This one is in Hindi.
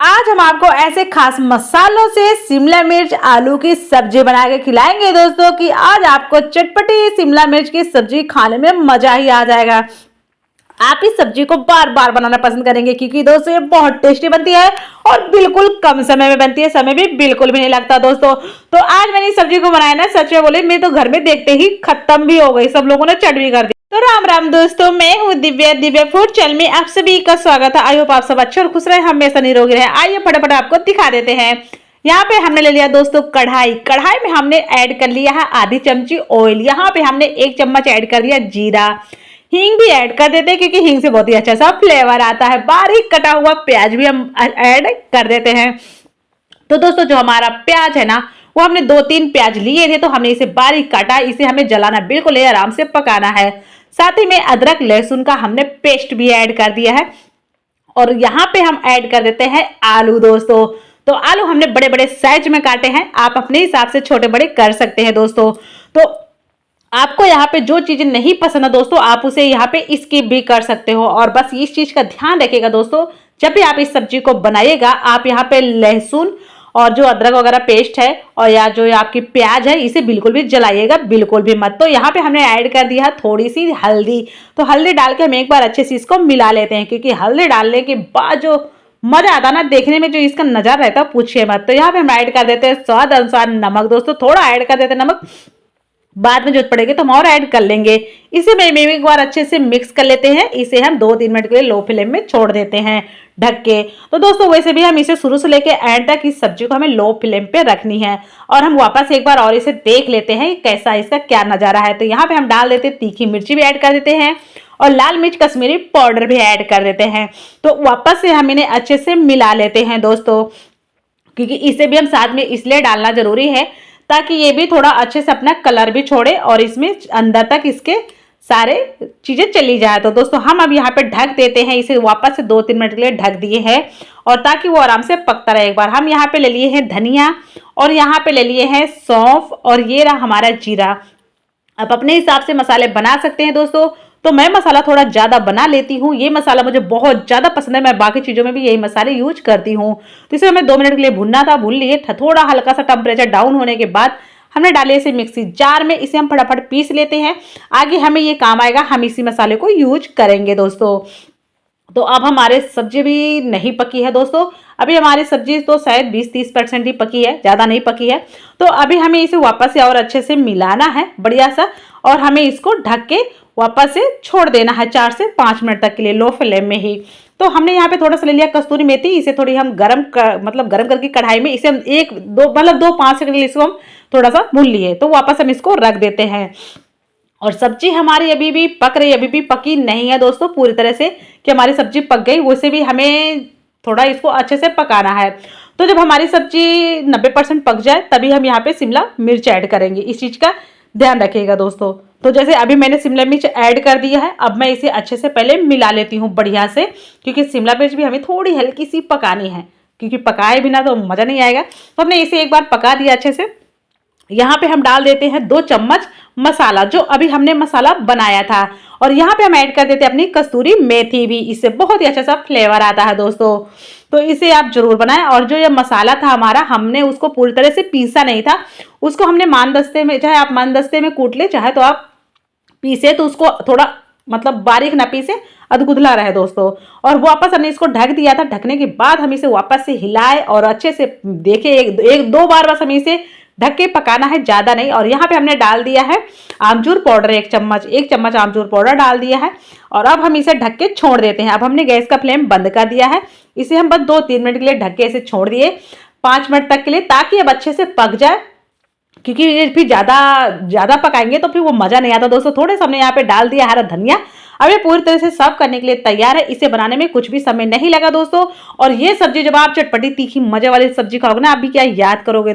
आज हम आपको ऐसे खास मसालों से शिमला मिर्च आलू की सब्जी बना के खिलाएंगे दोस्तों कि आज आपको चटपटी शिमला मिर्च की सब्जी खाने में मजा ही आ जाएगा। आप इस सब्जी को बार बार बनाना पसंद करेंगे क्योंकि दोस्तों ये बहुत टेस्टी बनती है और बिल्कुल कम समय में बनती है, समय भी बिल्कुल भी नहीं लगता दोस्तों। तो आज मैंने इस सब्जी को बनाया ना, सच में बोले मैं तो घर में देखते ही खत्म भी हो गई, सब लोगों ने चट भी कर दी। तो राम राम दोस्तों, मैं हूँ दिव्या, दिव्या फूड चैनल में आप सभी का स्वागत है। आई होप आप सब अच्छे और खुश रहे, हमेशा निरोगी रहे। आइए फटाफट आपको दिखा देते हैं। यहाँ पे हमने ले लिया दोस्तों कढ़ाई, कढ़ाई में हमने ऐड कर लिया है आधी चमची ऑयल। यहाँ पे हमने 1 चम्मच ऐड कर दिया जीरा। हींग भी ऐड कर देते हैं क्योंकि हींग से बहुत ही अच्छा सा फ्लेवर आता है। बारीक कटा हुआ प्याज भी हम ऐड कर देते हैं। तो दोस्तों जो हमारा प्याज है ना, वो हमने 2-3 प्याज लिए थे, तो हमने इसे बारीक काटा। इसे हमें जलाना बिल्कुल है, आराम से पकाना है। साथ ही में अदरक लहसुन का हमने पेस्ट भी ऐड कर दिया है। और यहाँ पे हम ऐड कर देते हैं आलू दोस्तों। तो आलू हमने बड़े बड़े साइज में काटे हैं, आप अपने हिसाब से छोटे बड़े कर सकते हैं दोस्तों। तो आपको यहाँ पे जो चीजें नहीं पसंद है दोस्तों, आप उसे यहाँ पे स्किप भी कर सकते हो। और बस इस चीज का ध्यान रखिएगा दोस्तों, जब भी आप इस सब्जी को बनाइएगा, आप यहाँ पे लहसुन और जो अदरक वगैरह पेस्ट है और या जो आपकी प्याज है, इसे बिल्कुल भी जलाइएगा बिल्कुल भी मत। तो यहाँ पे हमने ऐड कर दिया थोड़ी सी हल्दी। तो हल्दी डाल के हम एक बार अच्छे से इसको मिला लेते हैं, क्योंकि हल्दी डालने के बाद जो मजा आता ना देखने में, जो इसका नजारा रहता है पूछिए मत। तो यहाँ पे हम ऐड कर देते हैं स्वाद अनुसार नमक दोस्तों, थोड़ा ऐड कर देते हैं नमक, बाद में जरूरत पड़ेगी तो हम और ऐड कर लेंगे। इसे मैं एक बार अच्छे से मिक्स कर लेते हैं। इसे हम 2-3 मिनट के लिए लो फ्लेम में छोड़ देते हैं ढक के। तो दोस्तों वैसे भी हम इसे शुरू से लेके एंड तक इस सब्जी को हमें लो फ्लेम पे रखनी है। और हम वापस एक बार और इसे देख लेते हैं कैसा इसका क्या नजारा है। तो यहाँ पे हम डाल देते हैं तीखी मिर्ची भी ऐड कर देते हैं और लाल मिर्च कश्मीरी पाउडर भी ऐड कर देते हैं। तो वापस से हम इन्हें अच्छे से मिला लेते हैं दोस्तों, क्योंकि इसे भी हम साथ में इसलिए डालना जरूरी है ताकि ये भी थोड़ा अच्छे से अपना कलर भी छोड़े और इसमें अंदर तक इसके सारे चीजें चली जाए। तो दोस्तों हम अब यहाँ पे ढक देते हैं इसे, वापस से 2-3 मिनट के लिए ढक दिए हैं और ताकि वो आराम से पकता रहे। एक बार हम यहाँ पे ले लिए हैं धनिया और यहाँ पे ले लिए हैं सौंफ और ये रहा हमारा जीरा। आप अपने हिसाब से मसाले बना सकते हैं दोस्तों। तो मैं मसाला थोड़ा ज्यादा बना लेती हूँ, ये मसाला मुझे बहुत ज्यादा पसंद है, मैं बाकी चीजों में भी यही मसाले यूज करती हूँ। तो इसे हमें 2 मिनट के लिए भुनना था, भून लिए। थोड़ा हल्का सा टेम्परेचर डाउन होने के बाद हमने डाले इसे मिक्सी जार में, इसे हम फटाफट पीस लेते हैं। आगे हमें ये काम आएगा, हम इसी मसाले को यूज करेंगे दोस्तों। तो अब हमारे सब्जी भी नहीं पकी है दोस्तों, अभी हमारी सब्जी तो शायद 20-30% ही पकी है, ज़्यादा नहीं पकी है। तो अभी हमें इसे वापस से और अच्छे से मिलाना है बढ़िया सा, और हमें इसको ढक के वापस से छोड़ देना है 4 से 5 मिनट तक के लिए लो फ्लेम में ही। तो हमने यहाँ पे थोड़ा सा ले लिया कस्तूरी मेथी, इसे थोड़ी हम गरम करके कढ़ाई में इसे हम 2-5 सेकंड के लिए इसको हम थोड़ा सा भून लिए। तो वापस हम इसको रख देते हैं। और सब्जी हमारी अभी भी पक रही है, अभी भी पकी नहीं है दोस्तों पूरी तरह से कि हमारी सब्जी पक गई, वैसे भी हमें थोड़ा इसको अच्छे से पकाना है। तो जब हमारी सब्जी 90% पक जाए तभी हम यहाँ पे शिमला मिर्च ऐड करेंगे, इस चीज का ध्यान रखिएगा दोस्तों। तो जैसे अभी मैंने शिमला मिर्च ऐड कर दिया है, अब मैं इसे अच्छे से पहले मिला लेती हूँ बढ़िया से, क्योंकि शिमला मिर्च भी हमें थोड़ी हल्की सी पकानी है, क्योंकि पकाए बिना तो मजा नहीं आएगा। तो हमने इसे एक बार पका दिया अच्छे से। यहाँ पे हम डाल देते हैं 2 चम्मच मसाला, जो अभी हमने मसाला बनाया था, और यहाँ पे हम ऐड कर देते हैं अपनी कस्तूरी मेथी भी, इससे बहुत ही अच्छा सा फ्लेवर आता है दोस्तों। तो इसे आप जरूर बनाएं। और जो ये मसाला था हमारा, हमने उसको पूरी तरह से पीसा नहीं था, उसको हमने मानदस्ते में, चाहे आप मानदस्ते में कूट ले, चाहे तो आप पीसे, तो उसको थोड़ा बारीक ना पीसे, अधकुधला रहे दोस्तों। और वापस हमने इसको ढक दिया था, ढकने के बाद हम इसे वापस से हिलाए और अच्छे से देखे, एक दो बार बस हमें इसे ढक के पकाना है, ज्यादा नहीं। और यहाँ पे हमने डाल दिया है आमचूर पाउडर, 1 चम्मच आमचूर पाउडर डाल दिया है। और अब हम इसे ढक के छोड़ देते हैं। अब हमने गैस का फ्लेम बंद कर दिया है, इसे हम बस 2-3 मिनट के लिए ढक के इसे छोड़ दिए, 5 मिनट तक के लिए, ताकि अब अच्छे से पक जाए। क्योंकि ये फिर ज्यादा पकाएंगे तो फिर वो मजा नहीं आता दोस्तों। थोड़े से हमने यहाँ पे डाल दिया हरा धनिया। अब ये पूरी तरह से सर्व करने के लिए तैयार है। इसे बनाने में कुछ भी समय नहीं लगा दोस्तों। और ये सब्जी जब आप चटपटी तीखी मजे वाली सब्जी खाओगे ना, आप भी क्या याद करोगे।